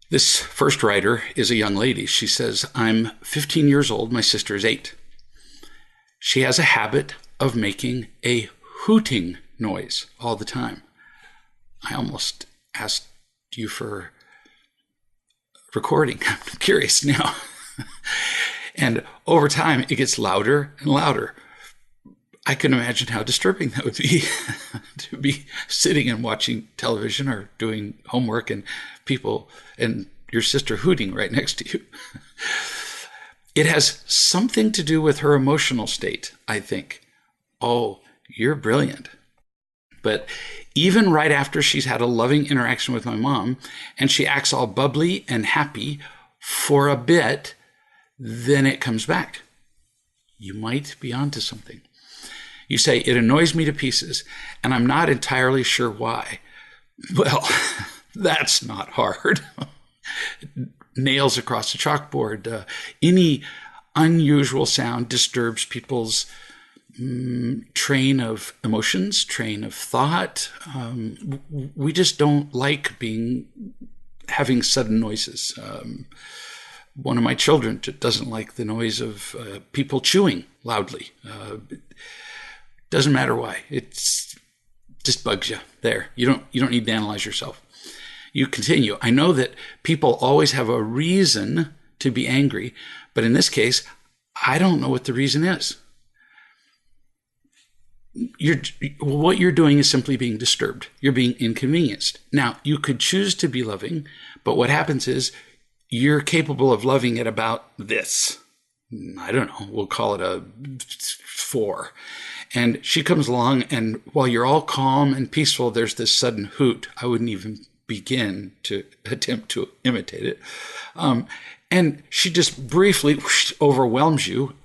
This first writer is a young lady. She says, I'm 15 years old. My sister is 8. She has a habit of making a hooting noise all the time. I almost asked you for recording. I'm curious now. And over time, it gets louder and louder. I can imagine how disturbing that would be to be sitting and watching television or doing homework and people and your sister hooting right next to you. It has something to do with her emotional state, I think. Oh, you're brilliant. But even right after she's had a loving interaction with my mom and she acts all bubbly and happy for a bit, then it comes back. You might be onto something. You say, it annoys me to pieces, and I'm not entirely sure why. Well, that's not hard. Nails across the chalkboard. Any unusual sound disturbs people's train of emotions, train of thought. We just don't like having sudden noises. One of my children doesn't like the noise of people chewing loudly. Doesn't matter why. It's just bugs you there. You don't need to analyze yourself. You continue. I know that people always have a reason to be angry, but in this case, I don't know what the reason is. What you're doing is simply being disturbed. You're being inconvenienced. Now, you could choose to be loving, but what happens is you're capable of loving at about this. I don't know. We'll call it a 4. And she comes along, and while you're all calm and peaceful, there's this sudden hoot. I wouldn't even begin to attempt to imitate it. And she just briefly overwhelms you,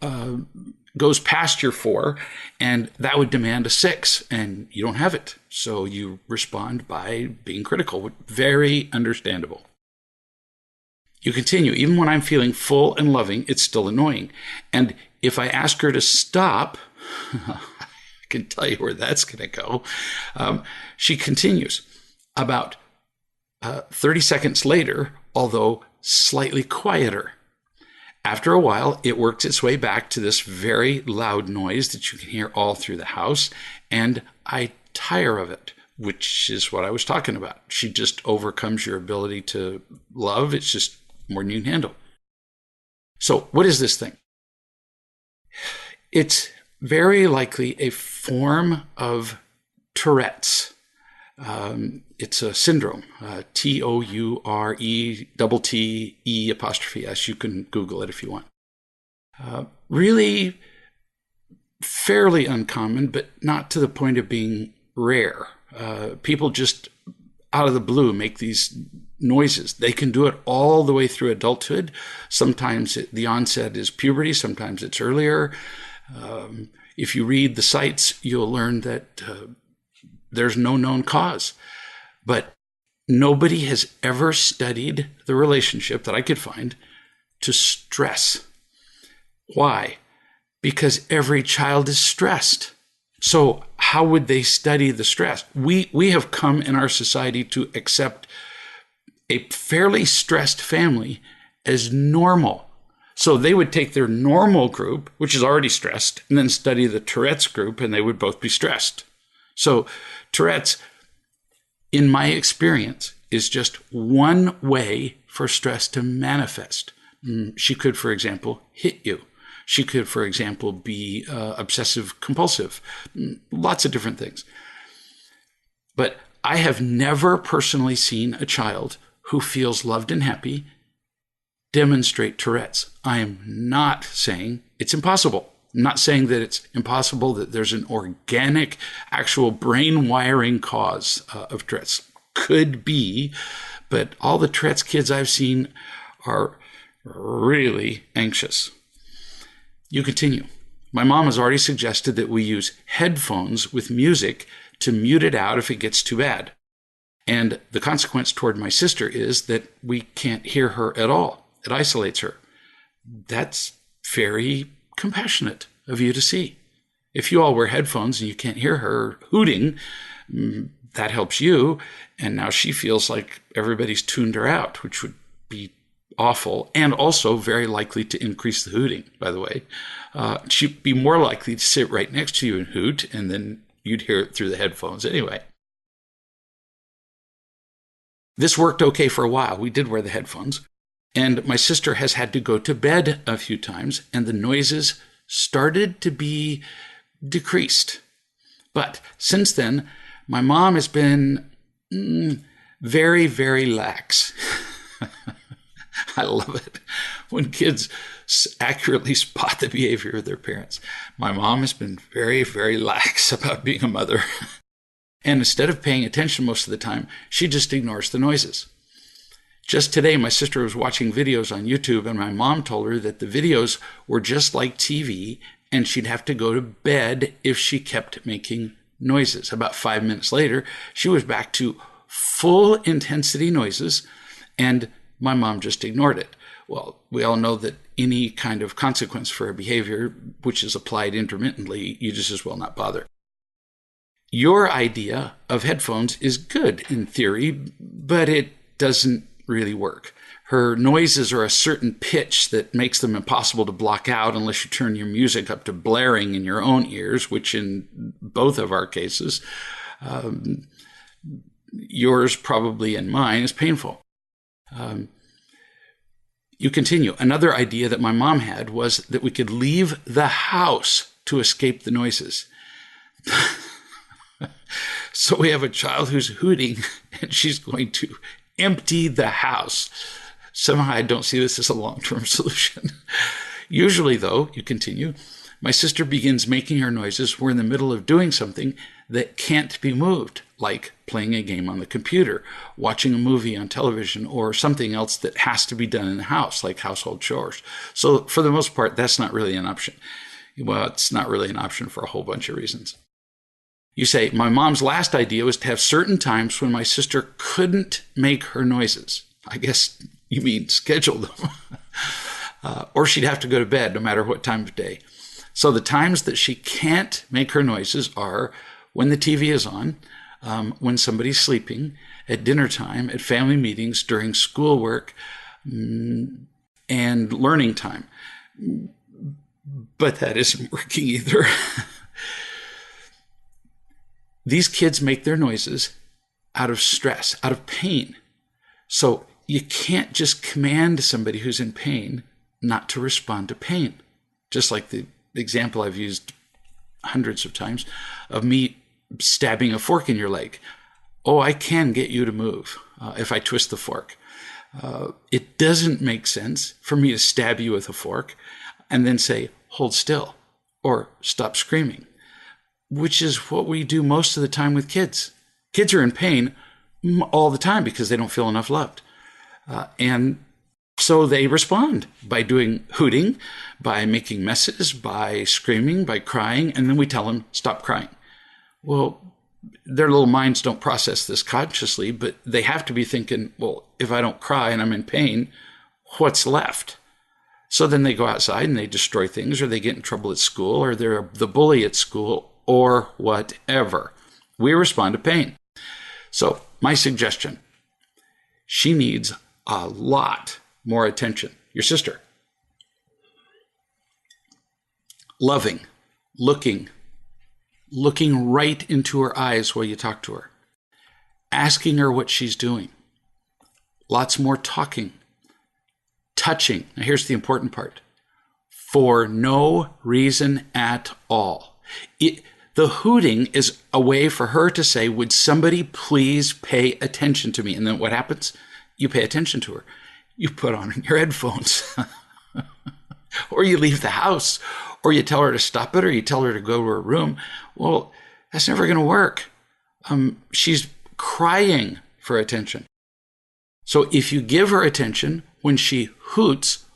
goes past your 4, and that would demand a 6, and you don't have it. So you respond by being critical. Very understandable. You continue. Even when I'm feeling full and loving, it's still annoying. And if I ask her to stop, I can tell you where that's going to go. She continues. About 30 seconds later, although slightly quieter. After a while, it works its way back to this very loud noise that you can hear all through the house, and I tire of it, which is what I was talking about. She just overcomes your ability to love. It's just more than you can handle. So what is this thing? It's very likely a form of Tourette's. It's a syndrome, TOURETTE'. You can Google it if you want. Really fairly uncommon, but not to the point of being rare. People just out of the blue make these noises. They can do it all the way through adulthood. Sometimes the onset is puberty. Sometimes it's earlier. If you read the sites, you'll learn that there's no known cause. But nobody has ever studied the relationship that I could find to stress. Why? Because every child is stressed. So how would they study the stress? We have come in our society to accept a fairly stressed family as normal. So they would take their normal group, which is already stressed, and then study the Tourette's group, and they would both be stressed. So Tourette's, in my experience, is just one way for stress to manifest. She could, for example, hit you. She could, for example, be obsessive compulsive. Lots of different things. But I have never personally seen a child who feels loved and happy demonstrate Tourette's. I am not saying it's impossible. I'm not saying that it's impossible, that there's an organic, actual brain wiring cause of Tourette's. Could be, but all the Tourette's kids I've seen are really anxious. You continue. My mom has already suggested that we use headphones with music to mute it out if it gets too bad. And the consequence toward my sister is that we can't hear her at all. It isolates her. That's very compassionate of you to see. If you all wear headphones and you can't hear her hooting, that helps you. And now she feels like everybody's tuned her out, which would be awful, and also very likely to increase the hooting, by the way. She'd be more likely to sit right next to you and hoot, and then you'd hear it through the headphones anyway. This worked okay for a while. We did wear the headphones. And my sister has had to go to bed a few times, and the noises started to be decreased. But since then, my mom has been very, very lax. I love it when kids accurately spot the behavior of their parents. My mom has been very, very lax about being a mother. And instead of paying attention most of the time, she just ignores the noises. Just today, my sister was watching videos on YouTube, and my mom told her that the videos were just like TV, and she'd have to go to bed if she kept making noises. About 5 minutes later, she was back to full intensity noises, and my mom just ignored it. Well, we all know that any kind of consequence for a behavior which is applied intermittently, you just as well not bother. Your idea of headphones is good in theory, but it doesn't really work. Her noises are a certain pitch that makes them impossible to block out unless you turn your music up to blaring in your own ears, which in both of our cases, yours probably and mine, is painful. You continue. Another idea that my mom had was that we could leave the house to escape the noises. So we have a child who's hooting, and she's going to empty the house. Somehow I don't see this as a long-term solution. Usually, though, you continue, my sister begins making her noises. We're in the middle of doing something that can't be moved, like playing a game on the computer, watching a movie on television, or something else that has to be done in the house, like household chores. So for the most part, that's not really an option. Well, it's not really an option for a whole bunch of reasons. You say, my mom's last idea was to have certain times when my sister couldn't make her noises. I guess you mean schedule them. Or she'd have to go to bed no matter what time of day. So the times that she can't make her noises are when the TV is on, when somebody's sleeping, at dinner time, at family meetings, during schoolwork, and learning time. But that isn't working either. These kids make their noises out of stress, out of pain. So you can't just command somebody who's in pain not to respond to pain. Just like the example I've used hundreds of times of me stabbing a fork in your leg. Oh, I can get you to move if I twist the fork. It doesn't make sense for me to stab you with a fork and then say, hold still or stop screaming, which is what we do most of the time with kids. Kids are in pain all the time because they don't feel enough loved. And so they respond by doing hooting, by making messes, by screaming, by crying, and then we tell them, stop crying. Well, their little minds don't process this consciously, but they have to be thinking, well, if I don't cry and I'm in pain, what's left? So then they go outside and they destroy things, or they get in trouble at school, or they're the bully at school, or whatever. We respond to pain. So my suggestion, she needs a lot more attention. Your sister. Loving, looking right into her eyes while you talk to her. Asking her what she's doing. Lots more talking. Touching. Now here's the important part. For no reason at all. The hooting is a way for her to say, would somebody please pay attention to me? And then what happens? You pay attention to her. You put on your headphones. Or you leave the house. Or you tell her to stop it, or you tell her to go to her room. Well, that's never going to work. She's crying for attention. So if you give her attention when she hoots,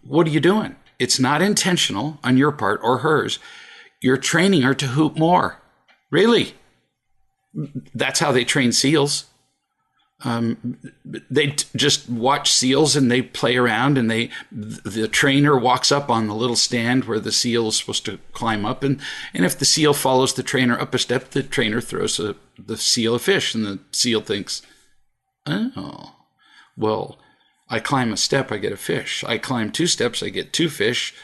what are you doing? It's not intentional on your part or hers. You're training her to hoot more. Really. That's how they train seals. They just watch seals and they play around, and the trainer walks up on the little stand where the seal is supposed to climb up. And if the seal follows the trainer up a step, the trainer throws the seal a fish, and the seal thinks, oh, well, I climb a step, I get a fish. I climb 2 steps, I get 2 fish.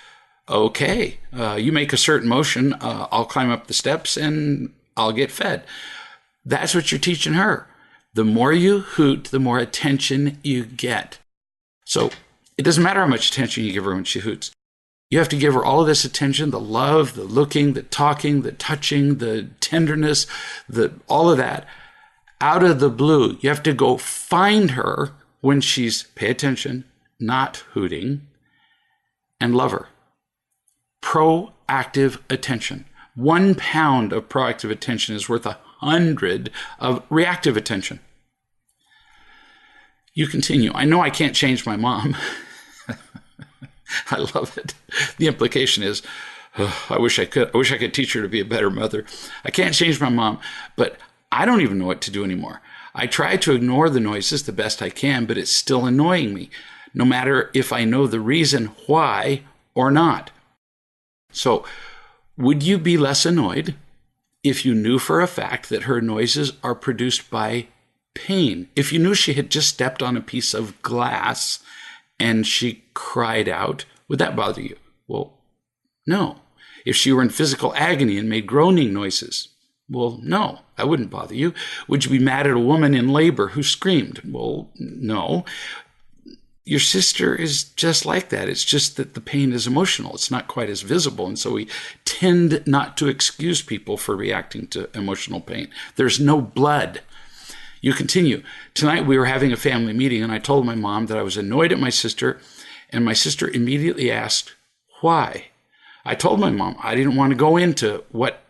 Okay, you make a certain motion, I'll climb up the steps and I'll get fed. That's what you're teaching her. The more you hoot, the more attention you get. So it doesn't matter how much attention you give her when she hoots. You have to give her all of this attention, the love, the looking, the talking, the touching, the tenderness, all of that. Out of the blue, you have to go find her when she's, pay attention, not hooting, and love her. Proactive attention. 1 pound of proactive attention is worth 100 of reactive attention. You continue. I know I can't change my mom. I love it. The implication is, I wish I could. I wish I could teach her to be a better mother. I can't change my mom, but I don't even know what to do anymore. I try to ignore the noises the best I can, but it's still annoying me, no matter if I know the reason why or not. So, would you be less annoyed if you knew for a fact that her noises are produced by pain? If you knew she had just stepped on a piece of glass and she cried out, would that bother you? Well, no. If she were in physical agony and made groaning noises, well, no, that wouldn't bother you. Would you be mad at a woman in labor who screamed? Well, no. Your sister is just like that. It's just that the pain is emotional. It's not quite as visible. And so we tend not to excuse people for reacting to emotional pain. There's no blood. You continue. Tonight we were having a family meeting and I told my mom that I was annoyed at my sister, and my sister immediately asked, why? I told my mom I didn't want to go into what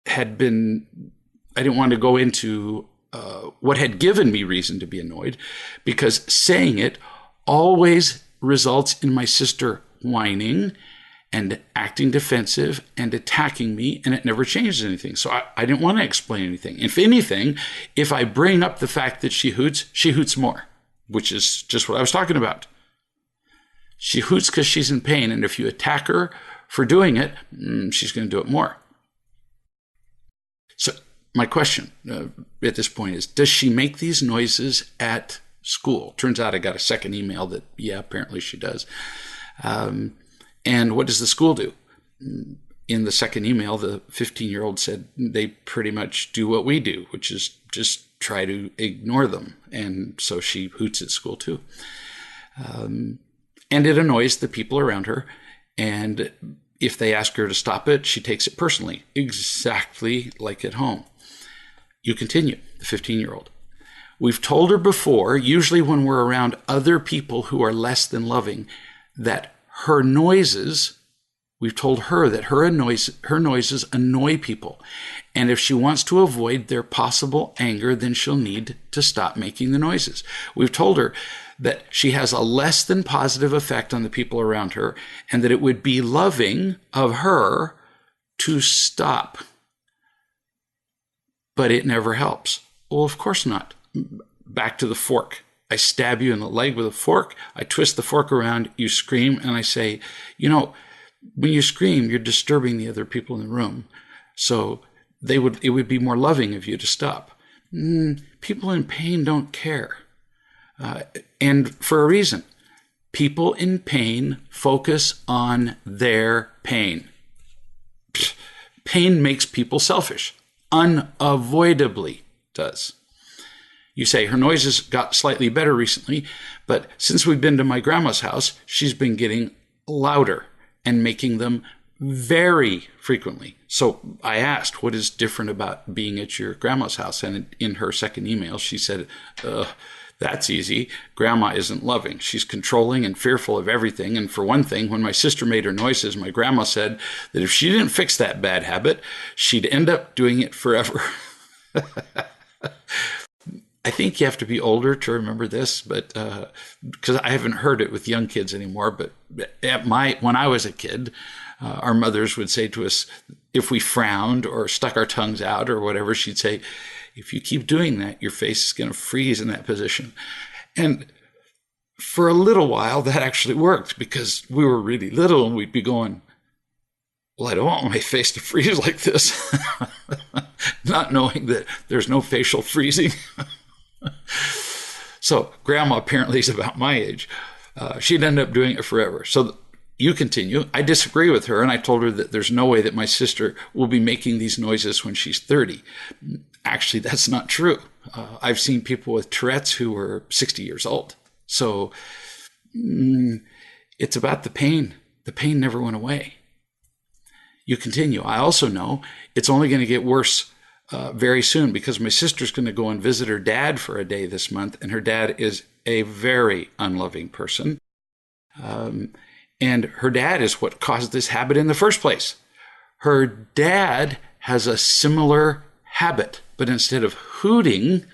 had given me reason to be annoyed, because saying it always results in my sister whining and acting defensive and attacking me, and it never changes anything. So I didn't want to explain anything. If anything, if I bring up the fact that she hoots more, which is just what I was talking about. She hoots because she's in pain, and if you attack her for doing it, she's going to do it more. So my question at this point is, does she make these noises at school? Turns out I got a second email that, yeah, apparently she does. And what does the school do? In the second email, the 15-year-old said they pretty much do what we do, which is just try to ignore them. And so she hoots at school too. And it annoys the people around her. And if they ask her to stop it, she takes it personally, exactly like at home. You continue, the 15-year-old. We've told her before, usually when we're around other people who are less than loving, that her noises, we've told her that her noises annoy people. And if she wants to avoid their possible anger, then she'll need to stop making the noises. We've told her that she has a less than positive effect on the people around her, and that it would be loving of her to stop. But it never helps. Well, of course not. Back to the fork. I stab you in the leg with a fork. I twist the fork around. You scream. And I say, when you scream, you're disturbing the other people in the room. So it would be more loving of you to stop. People in pain don't care. And for a reason. People in pain focus on their pain. Pain makes people selfish. Unavoidably does. You say her noises got slightly better recently, but since we've been to my grandma's house, she's been getting louder and making them very frequently. So I asked, what is different about being at your grandma's house? And in her second email, she said, that's easy. Grandma isn't loving. She's controlling and fearful of everything. And for one thing, when my sister made her noises, my grandma said that if she didn't fix that bad habit, she'd end up doing it forever. I think you have to be older to remember this, but because I haven't heard it with young kids anymore. But when I was a kid, our mothers would say to us, if we frowned or stuck our tongues out or whatever, she'd say, if you keep doing that, your face is going to freeze in that position. And for a little while, that actually worked because we were really little and we'd be going, well, I don't want my face to freeze like this, not knowing that there's no facial freezing. So grandma apparently is about my age. She'd end up doing it forever. So you continue. I disagree with her, and I told her that there's no way that my sister will be making these noises when she's 30. Actually, that's not true. I've seen people with Tourette's who were 60 years old. So it's about the pain. The pain never went away. You continue. I also know it's only going to get worse very soon, because my sister's going to go and visit her dad for a day this month, and her dad is a very unloving person. And her dad is what caused this habit in the first place. Her dad has a similar habit, but instead of hooting,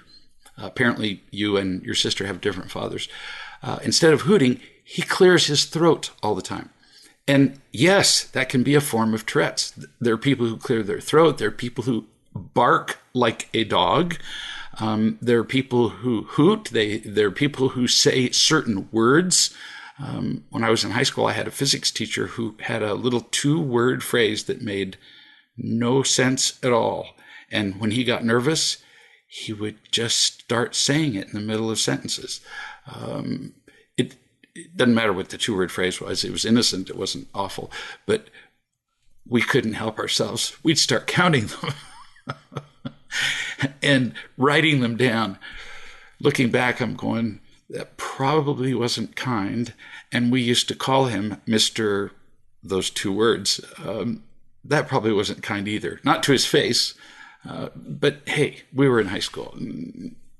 apparently you and your sister have different fathers, instead of hooting, he clears his throat all the time. And yes, that can be a form of Tourette's. There are people who clear their throat. There are people who bark like a dog. There are people who hoot. There are people who say certain words. When I was in high school, I had a physics teacher who had a little 2-word phrase that made no sense at all. And when he got nervous, he would just start saying it in the middle of sentences. It doesn't matter what the 2-word phrase was. It was innocent. It wasn't awful. But we couldn't help ourselves. We'd start counting them and writing them down. Looking back, I'm going, that probably wasn't kind. And we used to call him Mr. those 2 words. That probably wasn't kind either. Not to his face. But hey, we were in high school.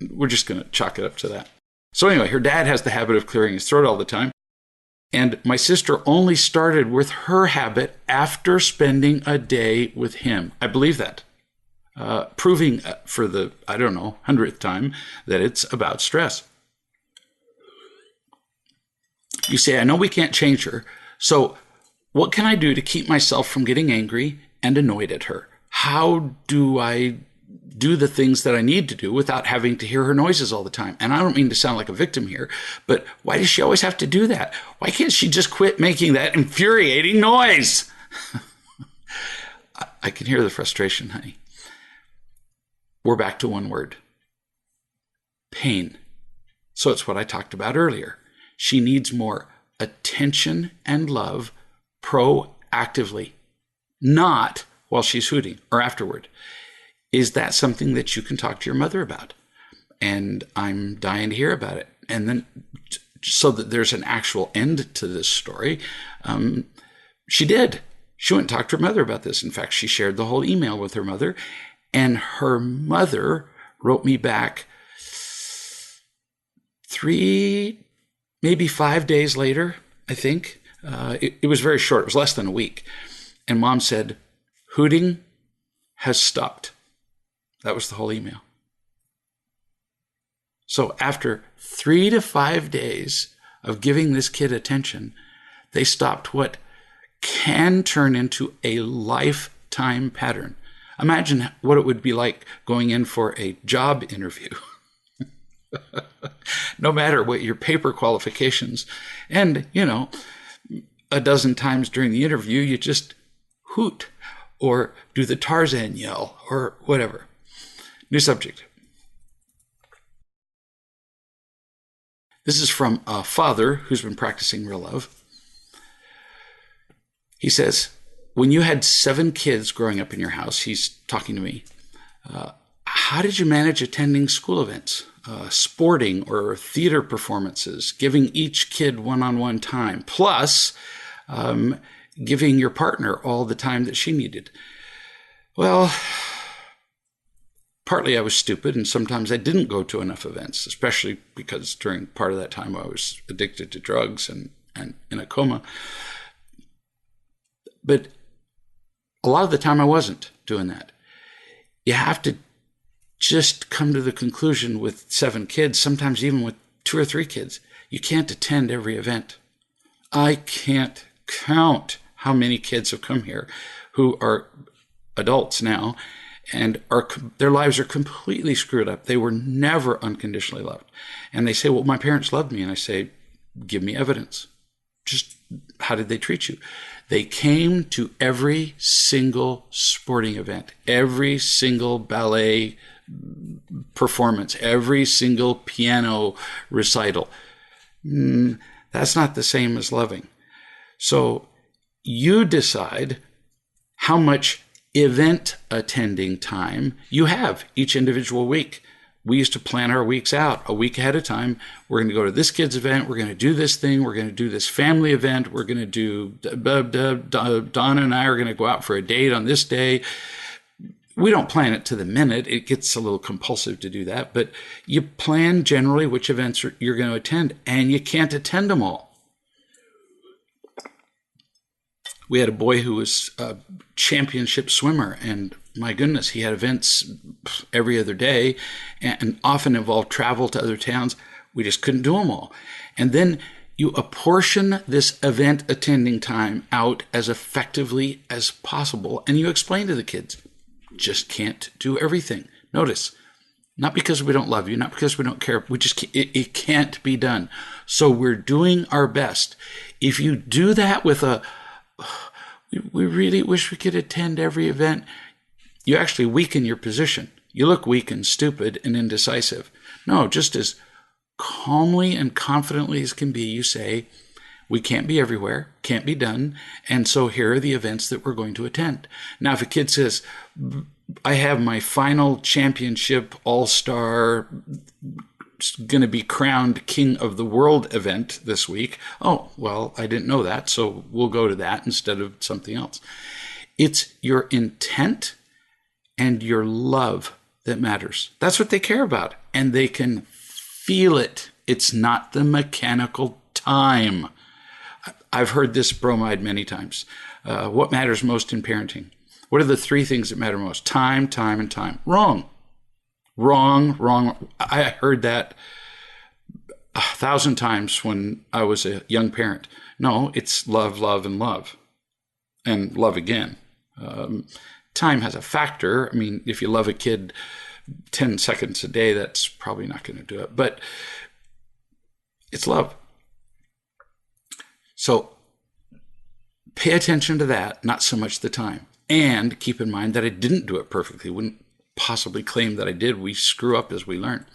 We're just going to chalk it up to that. So anyway, her dad has the habit of clearing his throat all the time. And my sister only started with her habit after spending a day with him. I believe that. Proving for the, 100th time that it's about stress. You say, I know we can't change her. So what can I do to keep myself from getting angry and annoyed at her? How do I do the things that I need to do without having to hear her noises all the time? And I don't mean to sound like a victim here, but why does she always have to do that? Why can't she just quit making that infuriating noise? I can hear the frustration, honey. We're back to one word. Pain. So it's what I talked about earlier. She needs more attention and love proactively, not while she's hooting or afterward. Is that something that you can talk to your mother about? And I'm dying to hear about it. And then so that there's an actual end to this story, she did. She went and talked to her mother about this. In fact, she shared the whole email with her mother. And her mother wrote me back 3, maybe 5 days later, I think. It was very short. It was less than a week. And Mom said, hooting has stopped. That was the whole email. So after 3 to 5 days of giving this kid attention, they stopped what can turn into a lifetime pattern. Imagine what it would be like going in for a job interview. No matter what your paper qualifications. And, a dozen times during the interview, you just hoot or do the Tarzan yell or whatever. New subject. This is from a father who's been practicing real love. He says, when you had 7 kids growing up in your house, he's talking to me, how did you manage attending school events, sporting or theater performances, giving each kid one-on-one time, plus giving your partner all the time that she needed? Well, partly I was stupid, and sometimes I didn't go to enough events, especially because during part of that time I was addicted to drugs and in a coma. But a lot of the time I wasn't doing that. You have to just come to the conclusion with 7 kids, sometimes even with 2 or 3 kids, you can't attend every event. I can't count how many kids have come here who are adults now and their lives are completely screwed up. They were never unconditionally loved. And they say, well, my parents loved me. And I say, give me evidence. Just how did they treat you? They came to every single sporting event, every single ballet, performance, every single piano recital. That's not the same as loving. So you decide how much event attending time you have each individual week. We used to plan our weeks out a week ahead of time. We're going to go to this kid's event. We're going to do this thing. We're going to do this family event. We're going to do, Donna and I are going to go out for a date on this day. We don't plan it to the minute. It gets a little compulsive to do that, but you plan generally which events you're going to attend, and you can't attend them all. We had a boy who was a championship swimmer, and my goodness, he had events every other day and often involved travel to other towns. We just couldn't do them all. And then you apportion this event attending time out as effectively as possible, and you explain to the kids, just can't do everything. Notice, not because we don't love you, not because we don't care, it can't be done. So we're doing our best. If you do that with we really wish we could attend every event, you actually weaken your position. You look weak and stupid and indecisive. No, just as calmly and confidently as can be, you say, we can't be everywhere, can't be done, and so here are the events that we're going to attend. Now, if a kid says, I have my final championship all-star, going to be crowned king of the world event this week. Oh, well, I didn't know that, so we'll go to that instead of something else. It's your intent and your love that matters. That's what they care about, and they can feel it. It's not the mechanical time. I've heard this bromide many times. What matters most in parenting? What are the three things that matter most? Time, time, and time. Wrong. I heard that 1,000 times when I was a young parent. No, it's love, love, and love. And love again. Time has a factor. I mean, if you love a kid 10 seconds a day, that's probably not going to do it. But it's love. So pay attention to that, not so much the time. And keep in mind that I didn't do it perfectly. Wouldn't possibly claim that I did. We screw up as we learn.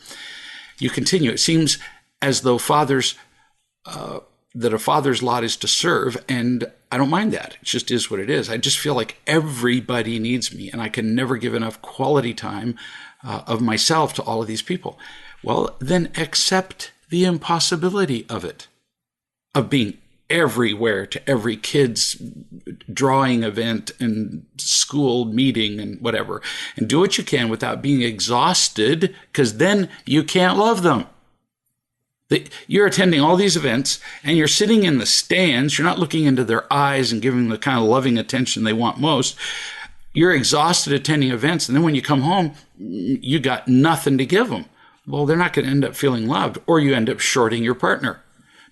You continue. It seems as though that a father's lot is to serve, and I don't mind that. It just is what it is. I just feel like everybody needs me, and I can never give enough quality time of myself to all of these people. Well, then accept the impossibility of it, of being everywhere to every kid's drawing event and school meeting and whatever, and do what you can without being exhausted, because then you can't love them. You're attending all these events and you're sitting in the stands. You're not looking into their eyes and giving them the kind of loving attention they want most. You're exhausted attending events, and then when you come home, you got nothing to give them. Well, they're not going to end up feeling loved, or you end up shorting your partner.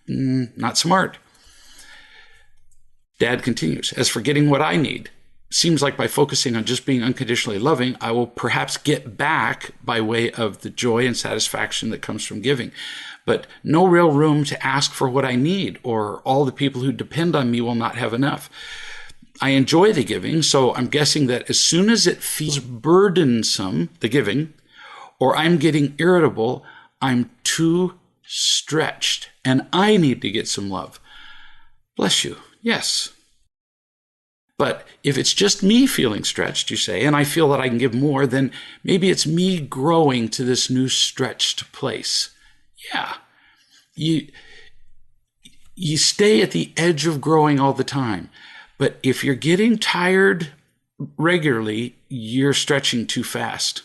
Not smart. Dad continues, as for getting what I need, seems like by focusing on just being unconditionally loving, I will perhaps get back by way of the joy and satisfaction that comes from giving. But no real room to ask for what I need, or all the people who depend on me will not have enough. I enjoy the giving, so I'm guessing that as soon as it feels burdensome, the giving, or I'm getting irritable, I'm too stretched, and I need to get some love. Bless you. Yes. But if it's just me feeling stretched, you say, and I feel that I can give more, then maybe it's me growing to this new stretched place. Yeah. You stay at the edge of growing all the time. But if you're getting tired regularly, you're stretching too fast.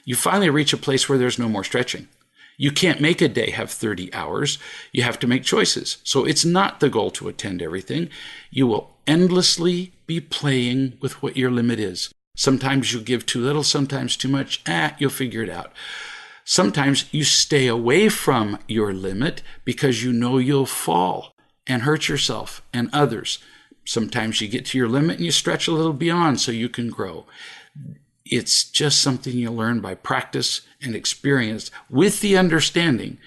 You finally reach a place where there's no more stretching. You can't make a day have 30 hours. You have to make choices. So it's not the goal to attend everything. You will endlessly be playing with what your limit is. Sometimes you give too little, sometimes too much. You'll figure it out. Sometimes you stay away from your limit because you know you'll fall and hurt yourself and others. Sometimes you get to your limit and you stretch a little beyond so you can grow. It's just something you learn by practice and experience, with the understanding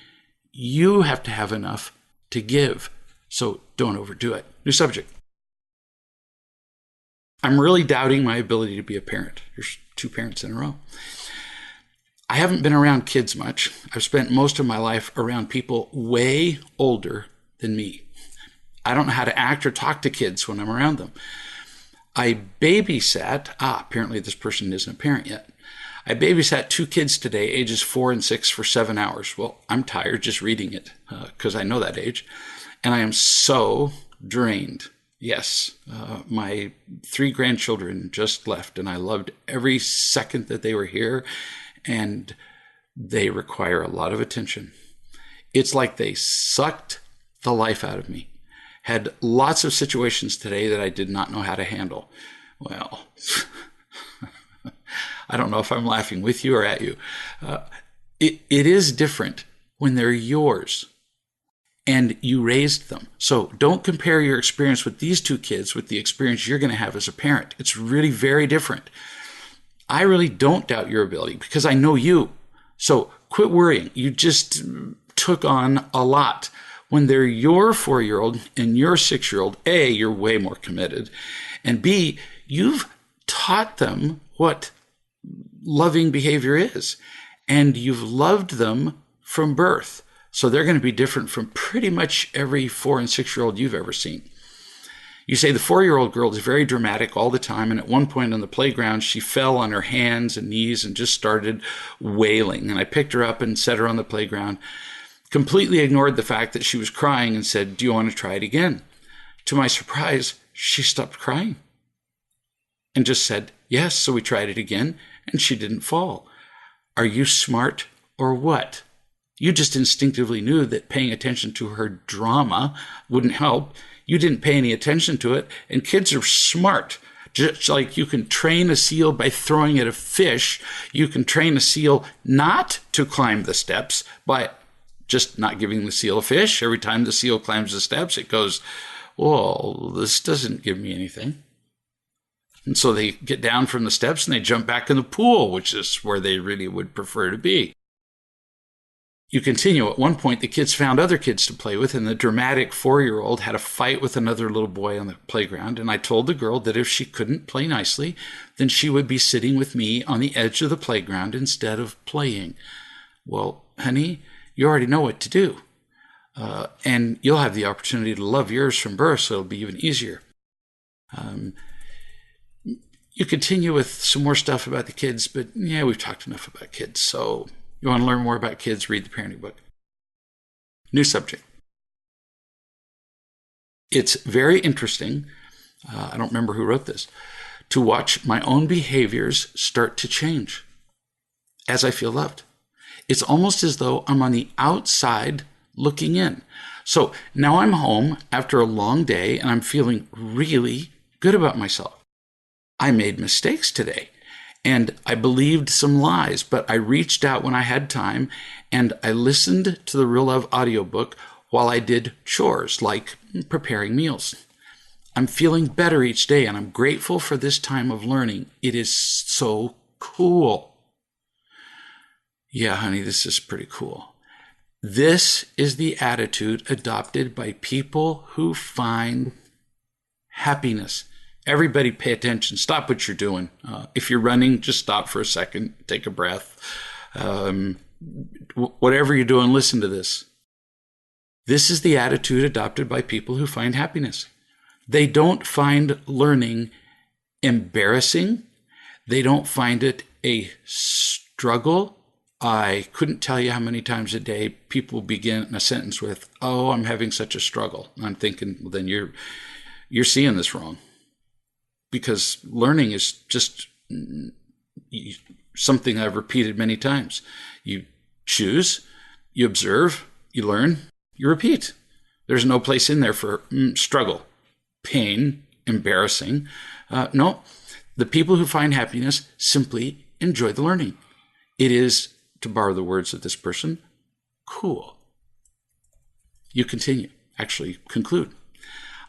you have to have enough to give. So don't overdo it. New subject. I'm really doubting my ability to be a parent. There's 2 parents in a row. I haven't been around kids much. I've spent most of my life around people way older than me. I don't know how to act or talk to kids when I'm around them. I babysat, apparently this person isn't a parent yet. I babysat 2 kids today, ages 4 and 6, for 7 hours. Well, I'm tired just reading it because I know that age. And I am so drained. Yes, my 3 grandchildren just left, and I loved every second that they were here, and they require a lot of attention. It's like they sucked the life out of me. Had lots of situations today that I did not know how to handle. Well, I don't know if I'm laughing with you or at you. It is different when they're yours and you raised them. So don't compare your experience with these 2 kids with the experience you're going to have as a parent. It's really very different. I really don't doubt your ability because I know you. So quit worrying. You just took on a lot. When they're your 4-year-old and your 6-year-old, A, you're way more committed. And B, you've taught them what loving behavior is. And you've loved them from birth. So they're going to be different from pretty much every 4 and 6-year-old you've ever seen. You say the 4-year-old girl is very dramatic all the time. And at one point on the playground, she fell on her hands and knees and just started wailing. And I picked her up and set her on the playground. Completely ignored the fact that she was crying and said, "Do you want to try it again?" To my surprise, she stopped crying and just said, "Yes." So we tried it again and she didn't fall. Are you smart or what? You just instinctively knew that paying attention to her drama wouldn't help. You didn't pay any attention to it. And kids are smart. Just like you can train a seal by throwing at a fish, you can train a seal not to climb the steps by just not giving the seal a fish. Every time the seal climbs the steps, it goes, "Well, this doesn't give me anything." And so they get down from the steps and they jump back in the pool, which is where they really would prefer to be. You continue. At one point, the kids found other kids to play with, and the dramatic 4-year-old had a fight with another little boy on the playground. And I told the girl that if she couldn't play nicely, then she would be sitting with me on the edge of the playground instead of playing. Well, honey, you already know what to do. And you'll have the opportunity to love yours from birth, so it'll be even easier. You continue with some more stuff about the kids, but yeah, we've talked enough about kids. So you want to learn more about kids, read the parenting book. New subject. It's very interesting, I don't remember who wrote this, to watch my own behaviors start to change as I feel loved. It's almost as though I'm on the outside looking in. So now I'm home after a long day and I'm feeling really good about myself. I made mistakes today and I believed some lies, but I reached out when I had time and I listened to the Real Love audiobook while I did chores like preparing meals. I'm feeling better each day and I'm grateful for this time of learning. It is so cool. Yeah, honey, this is pretty cool. This is the attitude adopted by people who find happiness. Everybody pay attention. Stop what you're doing. If you're running, just stop for a second. Take a breath. Whatever you're doing, listen to this. This is the attitude adopted by people who find happiness. They don't find learning embarrassing. They don't find it a struggle. I couldn't tell you how many times a day people begin a sentence with, "Oh, I'm having such a struggle." And I'm thinking, well, then you're seeing this wrong. Because learning is just something I've repeated many times. You choose, you observe, you learn, you repeat. There's no place in there for struggle, pain, embarrassing. No, the people who find happiness simply enjoy the learning. It is, to borrow the words of this person, cool. You continue, actually conclude.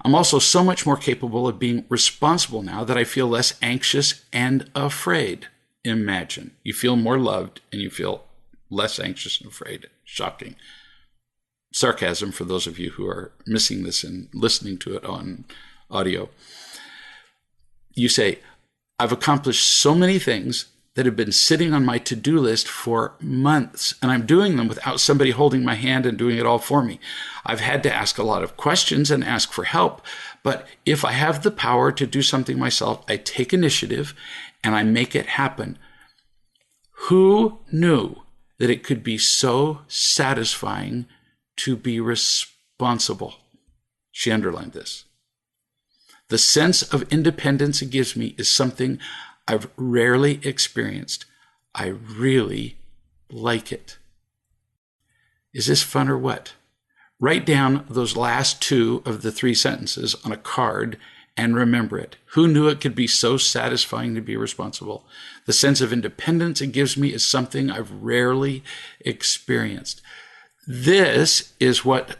I'm also so much more capable of being responsible now that I feel less anxious and afraid. Imagine. You feel more loved and you feel less anxious and afraid. Shocking. Sarcasm for those of you who are missing this and listening to it on audio. You say, I've accomplished so many things that have been sitting on my to-do list for months, and I'm doing them without somebody holding my hand and doing it all for me. I've had to ask a lot of questions and ask for help, but if I have the power to do something myself, I take initiative and I make it happen. Who knew that it could be so satisfying to be responsible? She underlined this. The sense of independence it gives me is something I've rarely experienced. I really like it. Is this fun or what? Write down those last two of the 3 sentences on a card and remember it. Who knew it could be so satisfying to be responsible? The sense of independence it gives me is something I've rarely experienced. This is what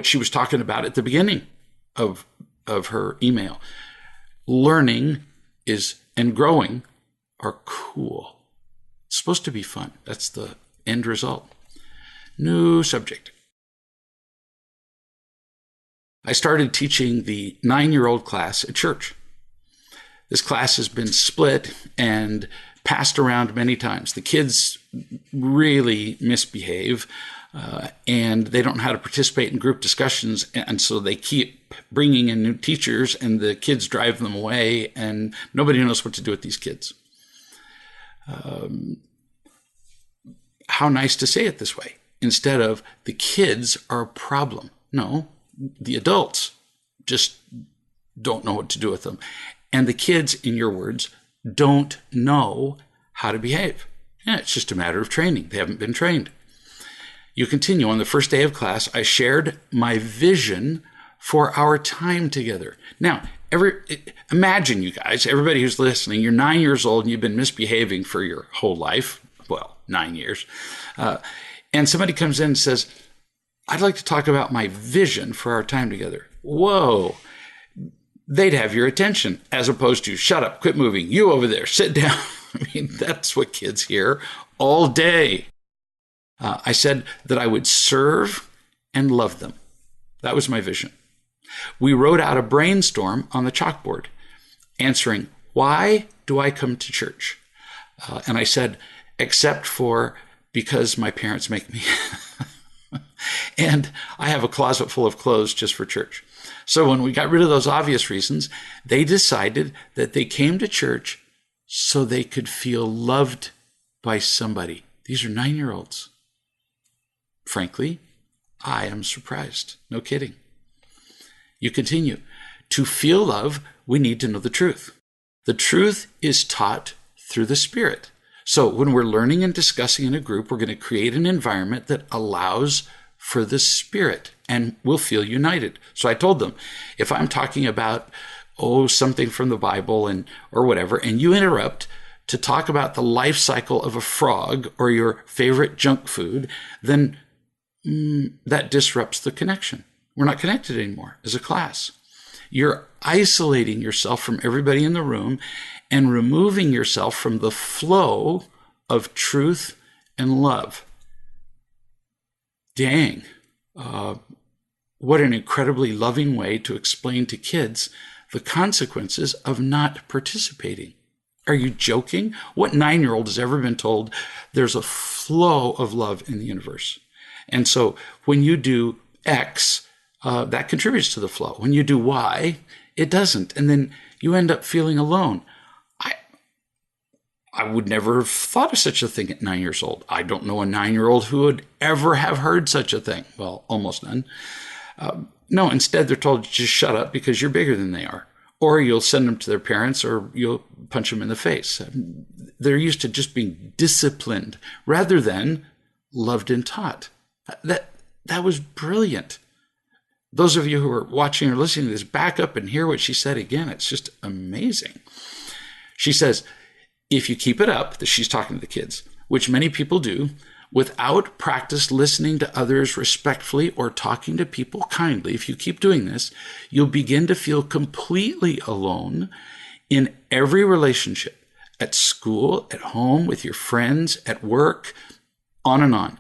she was talking about at the beginning of her email. Learning and growing are cool. It's supposed to be fun. That's the end result. New subject. I started teaching the 9-year-old class at church. This class has been split and passed around many times. The kids really misbehave and they don't know how to participate in group discussions, and so they keep bringing in new teachers and the kids drive them away and nobody knows what to do with these kids. How nice to say it this way, instead of the kids are a problem. No, the adults just don't know what to do with them. And the kids, in your words, don't know how to behave. Yeah, it's just a matter of training. They haven't been trained. You continue. On the first day of class, I shared my vision for our time together. Now, imagine, you guys, everybody who's listening, you're 9 years old and you've been misbehaving for your whole life. Well, 9 years. And somebody comes in and says, I'd like to talk about my vision for our time together. Whoa. They'd have your attention, as opposed to, shut up, quit moving, you over there, sit down. I mean, that's what kids hear all day. I said that I would serve and love them. That was my vision. We wrote out a brainstorm on the chalkboard, answering, why do I come to church? And I said, except for because my parents make me. And I have a closet full of clothes just for church. So when we got rid of those obvious reasons, they decided that they came to church so they could feel loved by somebody. These are 9-year-olds. Frankly, I am surprised. No kidding. You continue. To feel love, we need to know the truth. The truth is taught through the Spirit. So when we're learning and discussing in a group, we're going to create an environment that allows for the Spirit, and we'll feel united. So I told them, if I'm talking about, something from the Bible or whatever, and you interrupt to talk about the life cycle of a frog or your favorite junk food, then that disrupts the connection. We're not connected anymore as a class. You're isolating yourself from everybody in the room and removing yourself from the flow of truth and love. Dang, what an incredibly loving way to explain to kids the consequences of not participating. Are you joking? What 9-year-old has ever been told there's a flow of love in the universe? And so when you do X, that contributes to the flow. When you do Y, it doesn't. And then you end up feeling alone. I would never have thought of such a thing at 9 years old. I don't know a 9-year-old who would ever have heard such a thing. Well, almost none. No, instead they're told to just shut up because you're bigger than they are. Or you'll send them to their parents or you'll punch them in the face. They're used to just being disciplined rather than loved and taught. That was brilliant. Those of you who are watching or listening to this, back up and hear what she said again. It's just amazing. She says, if you keep it up, that she's talking to the kids, which many people do, without practice listening to others respectfully or talking to people kindly, if you keep doing this, you'll begin to feel completely alone in every relationship, at school, at home, with your friends, at work, on and on.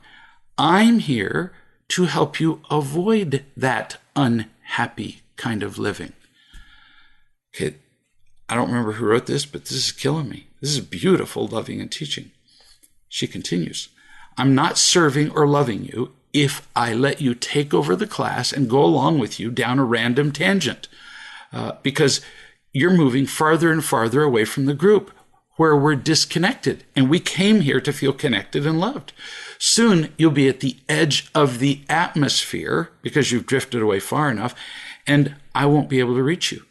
I'm here to help you avoid that unhappy kind of living. Okay, I don't remember who wrote this, but this is killing me. This is beautiful, loving, and teaching. She continues, I'm not serving or loving you if I let you take over the class and go along with you down a random tangent, because you're moving farther and farther away from the group where we're disconnected, and we came here to feel connected and loved. Soon you'll be at the edge of the atmosphere because you've drifted away far enough, and I won't be able to reach you.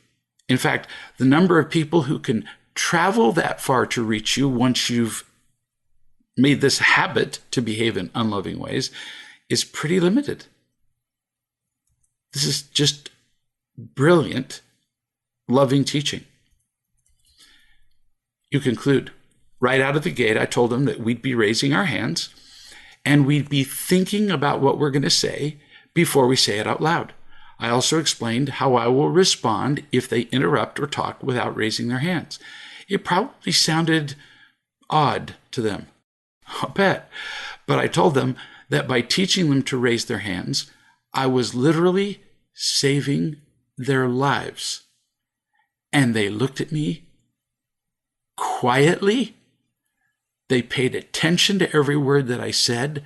In fact, the number of people who can travel that far to reach you once you've made this habit to behave in unloving ways is pretty limited. This is just brilliant, loving teaching. You conclude, right out of the gate, I told them that we'd be raising our hands and we'd be thinking about what we're going to say before we say it out loud. I also explained how I will respond if they interrupt or talk without raising their hands. It probably sounded odd to them, I'll bet. But I told them that by teaching them to raise their hands, I was literally saving their lives. And they looked at me quietly. They paid attention to every word that I said,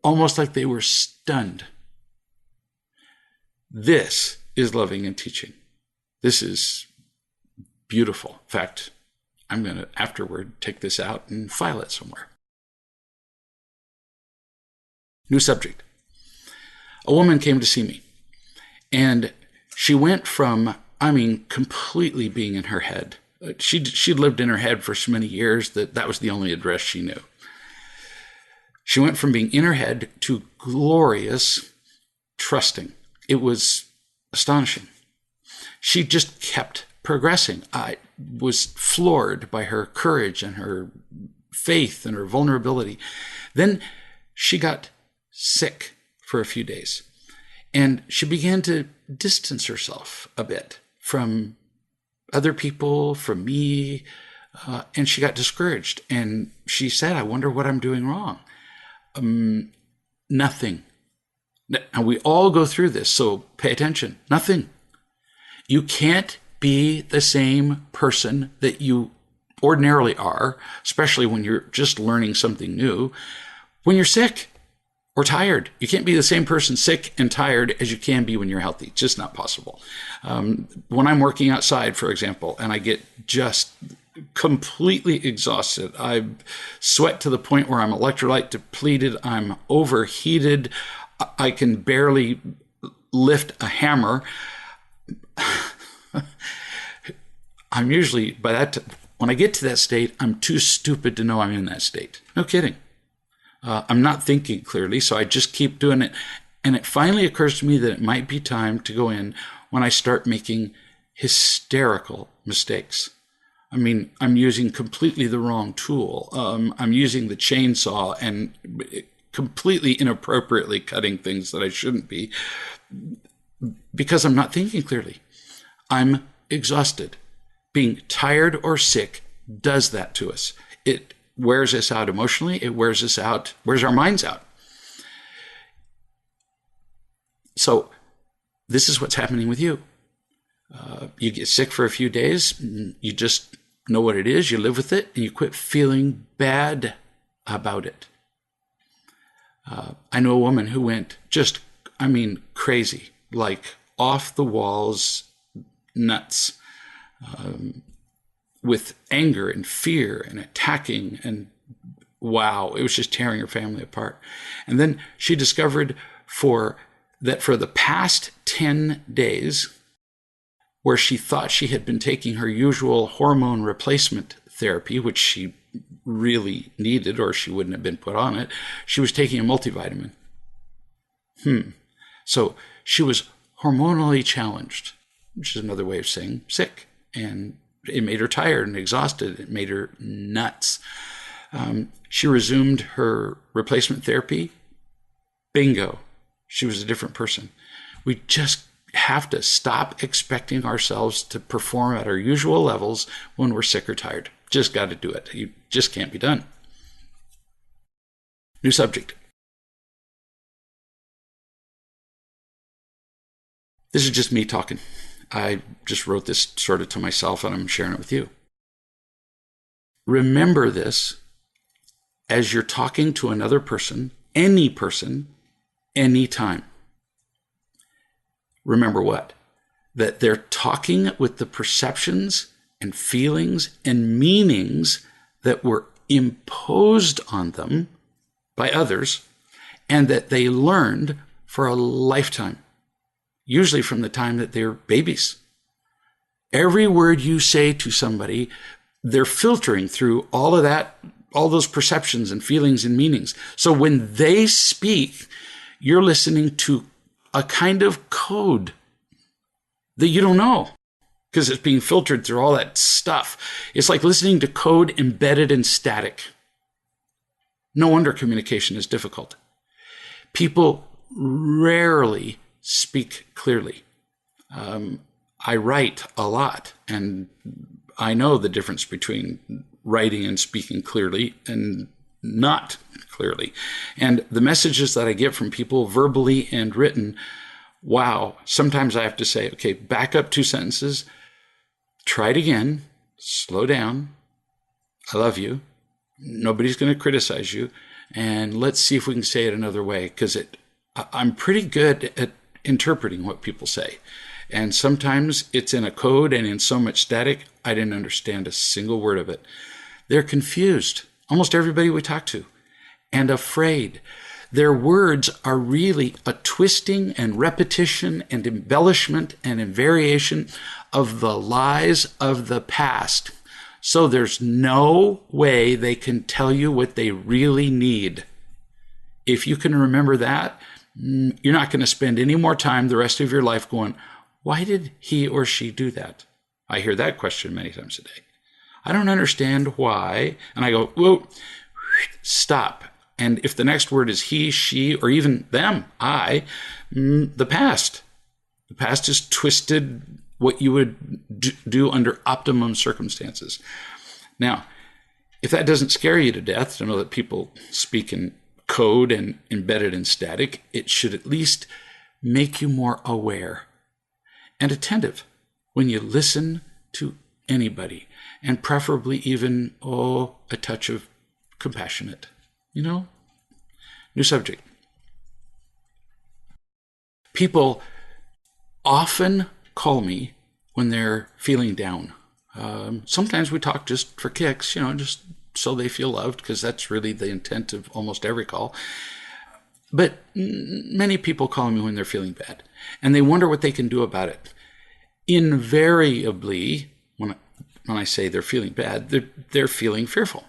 almost like they were stunned. This is loving and teaching. This is beautiful. In fact, I'm going to afterward take this out and file it somewhere. New subject. A woman came to see me, and she went from, completely being in her head. She'd lived in her head for so many years that was the only address she knew. She went from being in her head to glorious trusting. It was astonishing. She just kept progressing. I was floored by her courage and her faith and her vulnerability. Then she got sick for a few days, and she began to distance herself a bit from other people, from me, and she got discouraged. And she said, I wonder what I'm doing wrong. Nothing. And we all go through this, so pay attention. Nothing. You can't be the same person that you ordinarily are, especially when you're just learning something new, when you're sick or tired. You can't be the same person sick and tired as you can be when you're healthy. It's just not possible. When I'm working outside, for example, and I get just completely exhausted, I sweat to the point where I'm electrolyte depleted, I'm overheated, I can barely lift a hammer. I'm usually, when I get to that state, I'm too stupid to know I'm in that state. No kidding. I'm not thinking clearly, so I just keep doing it. And it finally occurs to me that it might be time to go in when I start making hysterical mistakes. I'm using completely the wrong tool. I'm using the chainsaw and completely inappropriately cutting things that I shouldn't be because I'm not thinking clearly. I'm exhausted. Being tired or sick does that to us. It wears us out emotionally. It wears us out, wears our minds out. So this is what's happening with you. You get sick for a few days. You just know what it is. You live with it, and you quit feeling bad about it. I know a woman who went just, crazy, like off the walls, nuts, with anger and fear and attacking, and wow, it was just tearing her family apart. And then she discovered that for the past 10 days, where she thought she had been taking her usual hormone replacement therapy, which she really needed or she wouldn't have been put on it, she was taking a multivitamin. So she was hormonally challenged, which is another way of saying sick. And it made her tired and exhausted. It made her nuts. She resumed her replacement therapy. Bingo. She was a different person. We just have to stop expecting ourselves to perform at our usual levels when we're sick or tired. Just got to do it. You just can't be done. New subject. This is just me talking. I just wrote this sort of to myself, and I'm sharing it with you. Remember this as you're talking to another person, anytime. Remember what? That they're talking with the perceptions and feelings and meanings that were imposed on them by others, and that they learned for a lifetime, usually from the time that they're babies. Every word you say to somebody, they're filtering through all of that, all those perceptions and feelings and meanings. So when they speak, you're listening to a kind of code that you don't know because it's being filtered through all that stuff. It's like listening to code embedded in static. No wonder communication is difficult. People rarely speak clearly. I write a lot, and I know the difference between writing and speaking clearly and not clearly. And the messages that I get from people verbally and written, wow, sometimes I have to say, okay, back up 2 sentences, try it again, slow down, I love you, nobody's going to criticize you, and let's see if we can say it another way, because I'm pretty good at interpreting what people say. And sometimes it's in a code and in so much static, I didn't understand a single word of it. They're confused, almost everybody we talk to, and afraid. Their words are really a twisting and repetition and embellishment and a variation of the lies of the past. So there's no way they can tell you what they really need. If you can remember that, you're not going to spend any more time the rest of your life going, why did he or she do that? I hear that question many times a day. I don't understand why. And I go, whoa, stop. And if the next word is he, she, or even them, the past. The past is twisted what you would do under optimum circumstances. Now, if that doesn't scare you to death to know that people speak in code and embedded in static, it should at least make you more aware and attentive when you listen to anybody, and preferably even, a touch of compassionate. New subject. People often call me when they're feeling down. Sometimes we talk just for kicks, just so they feel loved, because that's really the intent of almost every call. But many people call me when they're feeling bad, and they wonder what they can do about it. Invariably, when I say they're feeling bad, they're feeling fearful.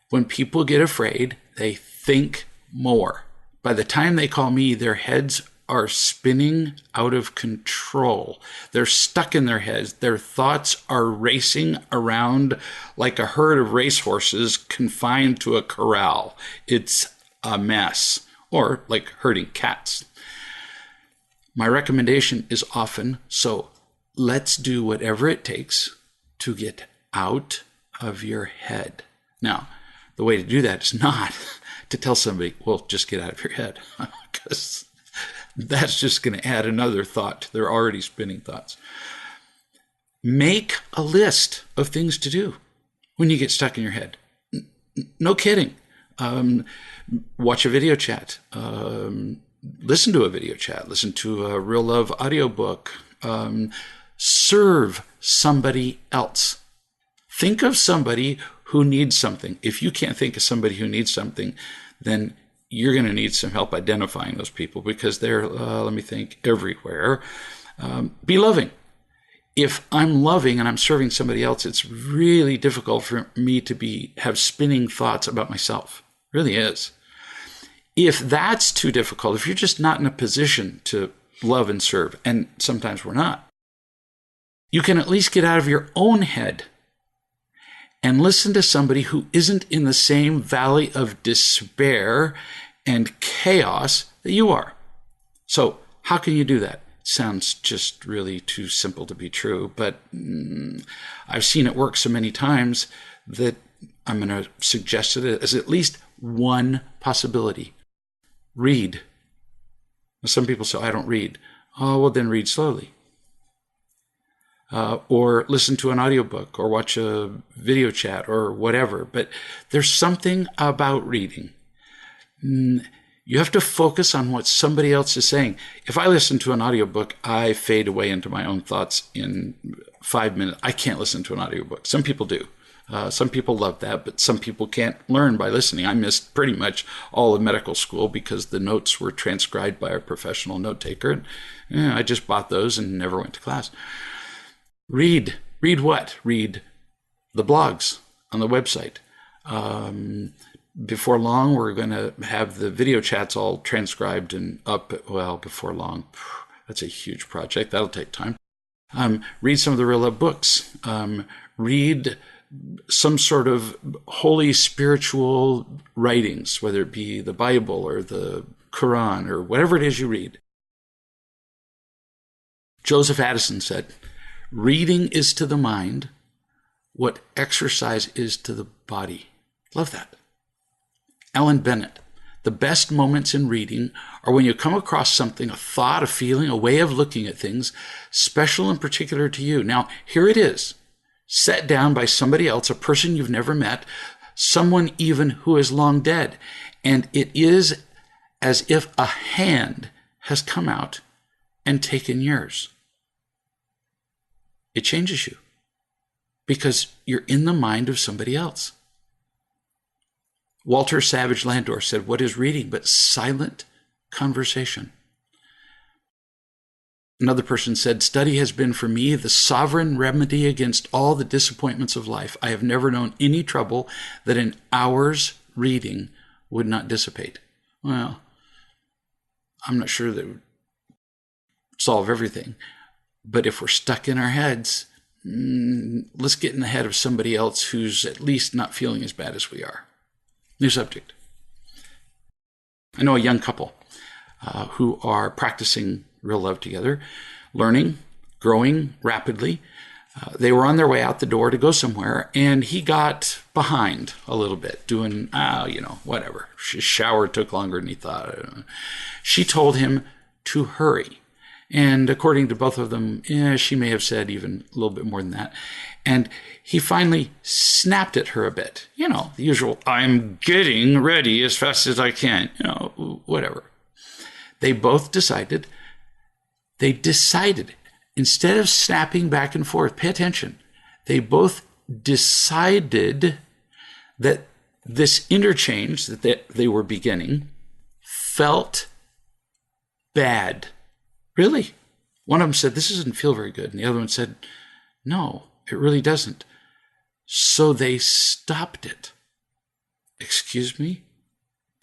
When people get afraid, they think more. By the time they call me, their heads are spinning out of control. They're stuck in their heads. Their thoughts are racing around like a herd of racehorses confined to a corral. It's a mess, or like herding cats. My recommendation is often, so let's do whatever it takes to get out of your head. Now, the way to do that is not to tell somebody, well, just get out of your head, because that's just going to add another thought to their already spinning thoughts. Make a list of things to do when you get stuck in your head. No kidding. Watch a video chat. Listen to a video chat. Listen to a Real Love audiobook. Serve somebody else. Think of somebody who needs something. If you can't think of somebody who needs something, then you're going to need some help identifying those people, because they're, everywhere. Be loving. If I'm loving and I'm serving somebody else, it's really difficult for me to have spinning thoughts about myself. It really is. If that's too difficult, if you're just not in a position to love and serve, and sometimes we're not, you can at least get out of your own head and listen to somebody who isn't in the same valley of despair and chaos that you are. So how can you do that? It sounds just really too simple to be true, but I've seen it work so many times that I'm going to suggest it as at least one possibility. Read. Some people say, I don't read. Oh, well, then read slowly. or listen to an audiobook or watch a video chat or whatever. But there's something about reading. You have to focus on what somebody else is saying. If I listen to an audiobook, I fade away into my own thoughts in 5 minutes. I can't listen to an audiobook. Some people do. Some people love that, but some people can't learn by listening. I missed pretty much all of medical school because the notes were transcribed by a professional note taker. And, I just bought those and never went to class. Read. Read what? Read the blogs on the website. Before long, we're going to have the video chats all transcribed and up. Well, before long, that's a huge project. That'll take time. Read some of the Real Love books. Read some sort of holy spiritual writings, whether it be the Bible or the Quran or whatever it is you read. Joseph Addison said, reading is to the mind what exercise is to the body. Love that. Ellen Bennett, the best moments in reading are when you come across something, a thought, a feeling, a way of looking at things, special and particular to you. Now, here it is, set down by somebody else, a person you've never met, someone even who is long dead. And it is as if a hand has come out and taken yours. It changes you because you're in the mind of somebody else. Walter Savage Landor said, what is reading but silent conversation? Another person said, study has been for me the sovereign remedy against all the disappointments of life. I have never known any trouble that an hour's reading would not dissipate. Well, I'm not sure that it would solve everything. But if we're stuck in our heads, let's get in the head of somebody else who's at least not feeling as bad as we are. New subject. I know a young couple who are practicing real love together, learning, growing rapidly. They were on their way out the door to go somewhere, and he got behind a little bit, doing, whatever. His shower took longer than he thought. She told him to hurry. And according to both of them, she may have said even a little bit more than that. And he finally snapped at her a bit. The usual, I'm getting ready as fast as I can. Whatever. They both decided, instead of snapping back and forth, pay attention. They both decided that this interchange that they were beginning felt bad. Really? One of them said, this doesn't feel very good. And the other one said, no, it really doesn't. So they stopped it. Excuse me?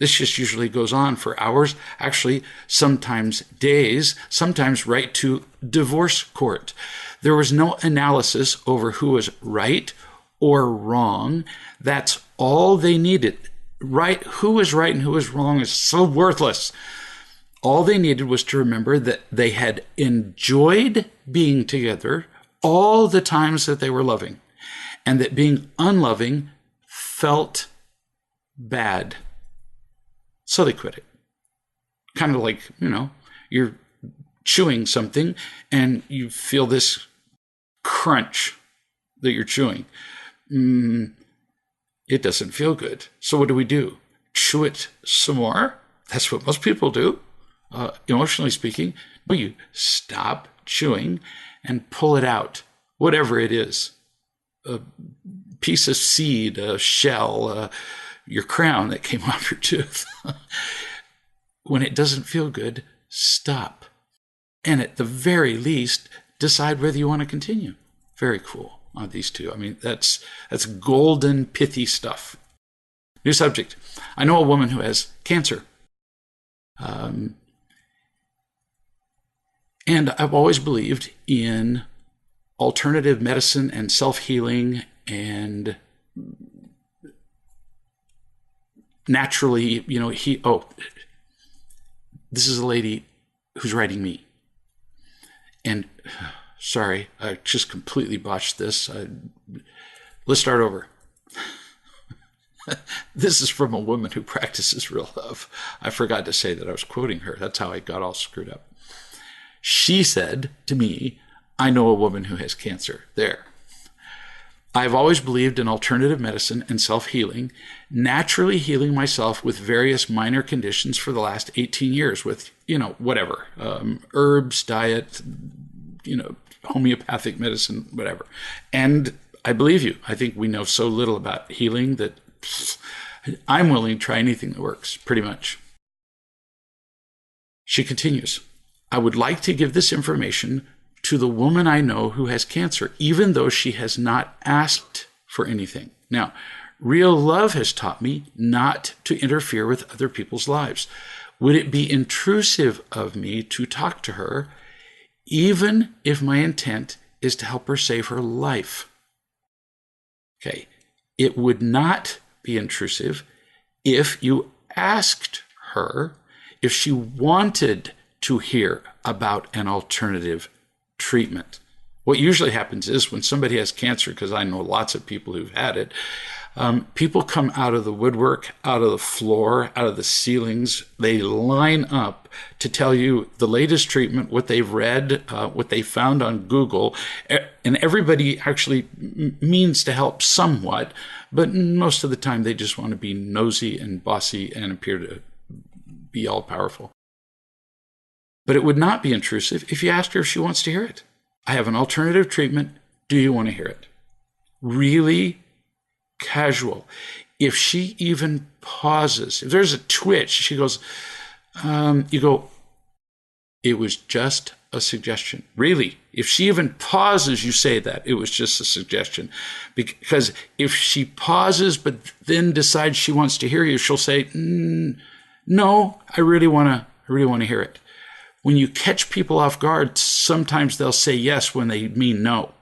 This just usually goes on for hours, actually sometimes days, sometimes right to divorce court. There was no analysis over who was right or wrong. That's all they needed. Right? Who was right and who was wrong is so worthless. All they needed was to remember that they had enjoyed being together all the times that they were loving, and that being unloving felt bad. So they quit it. Kind of like, you're chewing something and you feel this crunch that you're chewing. It doesn't feel good. So what do? Chew it some more? That's what most people do. Emotionally speaking, you stop chewing and pull it out, whatever it is. A piece of seed, a shell, your crown that came off your tooth. When it doesn't feel good, stop. And at the very least, decide whether you want to continue. Very cool on these two. I mean, that's golden, pithy stuff. New subject. I know a woman who has cancer. And I've always believed in alternative medicine and self-healing and naturally, this is a lady who's writing me. And sorry, I just completely botched this. Let's start over. This is from a woman who practices real love. I forgot to say that I was quoting her. That's how I got all screwed up. She said to me, I know a woman who has cancer. There. I've always believed in alternative medicine and self-healing, naturally healing myself with various minor conditions for the last 18 years with, whatever, herbs, diet, homeopathic medicine, whatever. And I believe you. I think we know so little about healing that I'm willing to try anything that works, pretty much. She continues, I would like to give this information to the woman I know who has cancer, even though she has not asked for anything. Now, real love has taught me not to interfere with other people's lives. Would it be intrusive of me to talk to her, even if my intent is to help her save her life? Okay, it would not be intrusive if you asked her if she wanted to hear about an alternative treatment. What usually happens is when somebody has cancer, because I know lots of people who've had it, people come out of the woodwork, out of the floor, out of the ceilings. They line up to tell you the latest treatment, what they've read, what they found on Google. And everybody actually means to help somewhat, but most of the time they just want to be nosy and bossy and appear to be all powerful. But it would not be intrusive if you asked her if she wants to hear it. I have an alternative treatment. Do you want to hear it? Really casual. If she even pauses, if there's a twitch, she goes, you go, it was just a suggestion. Really, if she even pauses, you say that it was just a suggestion. Because if she pauses but then decides she wants to hear you, she'll say, no, I really want to hear it. When you catch people off guard, sometimes they'll say yes when they mean no.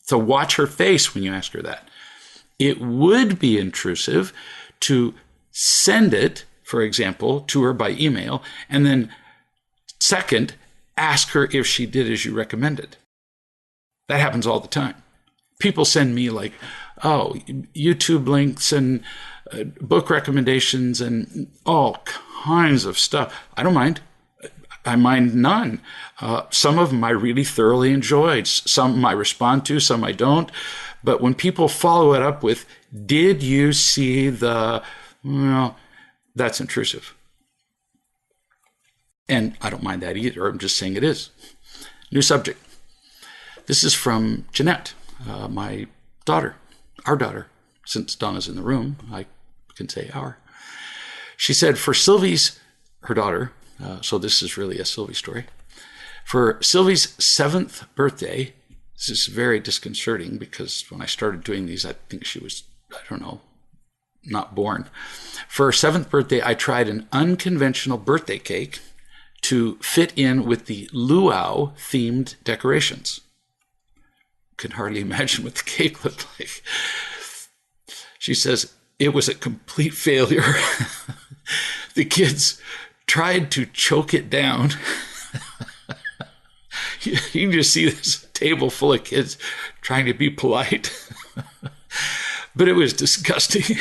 So watch her face when you ask her that. It would be intrusive to send it, for example, to her by email, and then second, ask her if she did as you recommended. That happens all the time. People send me YouTube links and book recommendations and all kinds of stuff. I don't mind. I mind none. Some of them I really thoroughly enjoyed. Some I respond to, some I don't. But when people follow it up with, did you see the, well, that's intrusive. And I don't mind that either. I'm just saying it is. New subject. This is from Jeanette, my daughter, our daughter. Since Donna's in the room, I can say our. She said, for Sylvie's, her daughter, so this is really a Sylvie story. For Sylvie's 7th birthday, this is very disconcerting because when I started doing these, I think she was, not born. For her 7th birthday, I tried an unconventional birthday cake to fit in with the luau themed decorations. Can hardly imagine what the cake looked like. She says, it was a complete failure. The kids tried to choke it down. You can just see this table full of kids trying to be polite. But it was disgusting.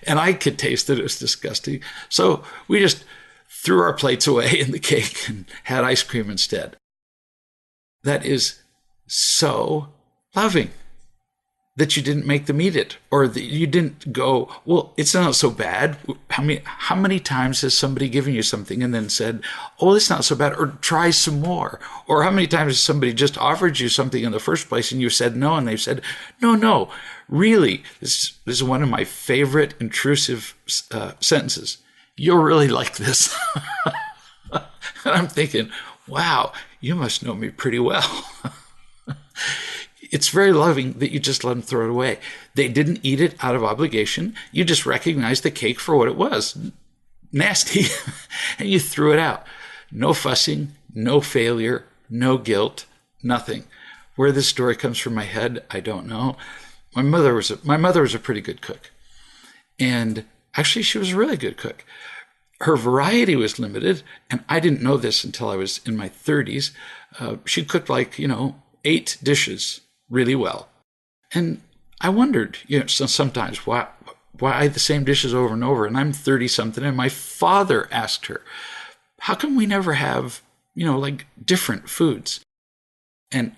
And I could taste that it was disgusting. So we just threw our plates away in the cake and had ice cream instead. That is so loving that you didn't make them eat it, or that you didn't go, well, it's not so bad. How many times has somebody given you something and then said, oh, it's not so bad, or try some more? Or how many times has somebody just offered you something in the first place and you said no, and they've said, no, really, this is one of my favorite intrusive sentences. You'll really like this. And I'm thinking, wow, you must know me pretty well. It's very loving that you just let them throw it away. They didn't eat it out of obligation. You just recognized the cake for what it was. Nasty. And you threw it out. No fussing, no failure, no guilt, nothing. Where this story comes from my head, I don't know. My mother was a pretty good cook. And actually, she was a really good cook. Her variety was limited, and I didn't know this until I was in my 30s. She cooked 8 dishes really well. And I wondered, sometimes why the same dishes over and over, and I'm 30-something, and my father asked her, how come we never have, different foods? And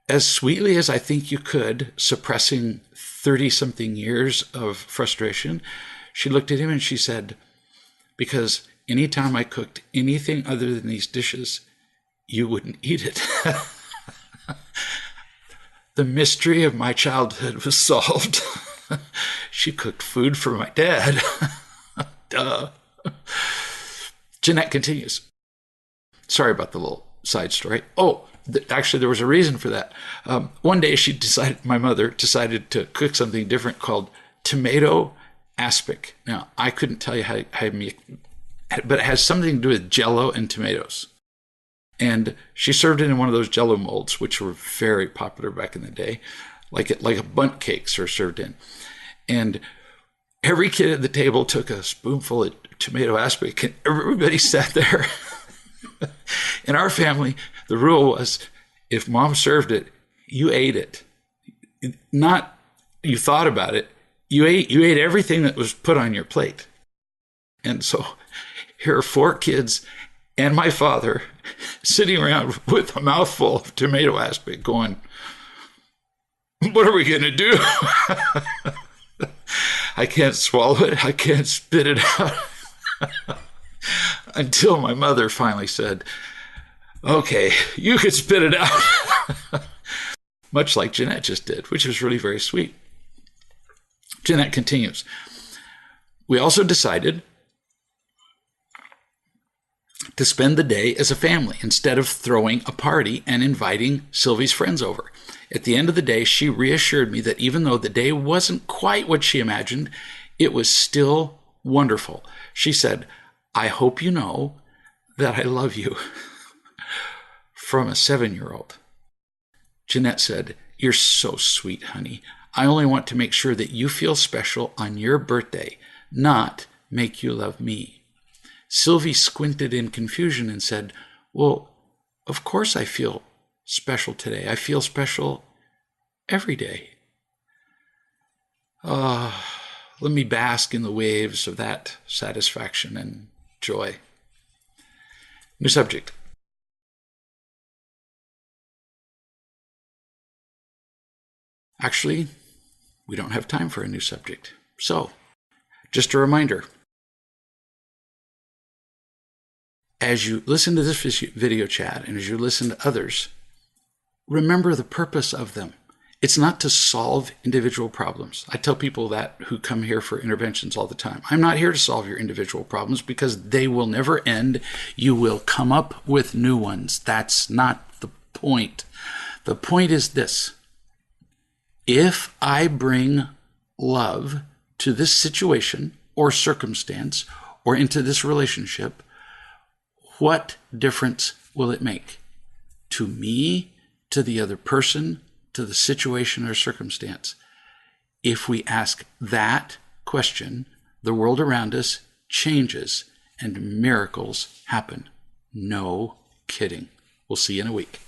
as sweetly as I think you could, suppressing 30-something years of frustration, she looked at him and she said, because anytime I cooked anything other than these dishes, you wouldn't eat it. The mystery of my childhood was solved. She cooked food for my dad. Duh. Jeanette continues. Sorry about the little side story. Oh, actually, there was a reason for that. One day, my mother decided to cook something different called tomato aspic. Now, I couldn't tell you how but it has something to do with Jell-O and tomatoes. And she served it in one of those Jell-O molds, which were very popular back in the day, like a bundt cakes are served in. And every kid at the table took a spoonful of tomato aspic, and everybody sat there. In our family, the rule was, if mom served it, you ate it. Not you thought about it. You ate everything that was put on your plate. And so here are 4 kids and my father sitting around with a mouthful of tomato aspic going, what are we going to do? I can't swallow it. I can't spit it out. Until my mother finally said, okay, you can spit it out. Much like Jeanette just did, which was really very sweet. Jeanette continues. We also decided to spend the day as a family instead of throwing a party and inviting Sylvie's friends over. At the end of the day, she reassured me that even though the day wasn't quite what she imagined, it was still wonderful. She said, I hope you know that I love you. From a 7-year-old. Jeanette said, you're so sweet, honey. I only want to make sure that you feel special on your birthday, not make you love me. Sylvie squinted in confusion and said, well, of course I feel special today. I feel special every day. Let me bask in the waves of that satisfaction and joy. New subject. Actually, we don't have time for a new subject. So, just a reminder. As you listen to this video chat and as you listen to others, remember the purpose of them. It's not to solve individual problems. I tell people that who come here for interventions all the time. I'm not here to solve your individual problems because they will never end. You will come up with new ones. That's not the point. The point is this. If I bring love to this situation or circumstance or into this relationship, what difference will it make to me, to the other person, to the situation or circumstance? If we ask that question, the world around us changes and miracles happen. No kidding. We'll see you in a week.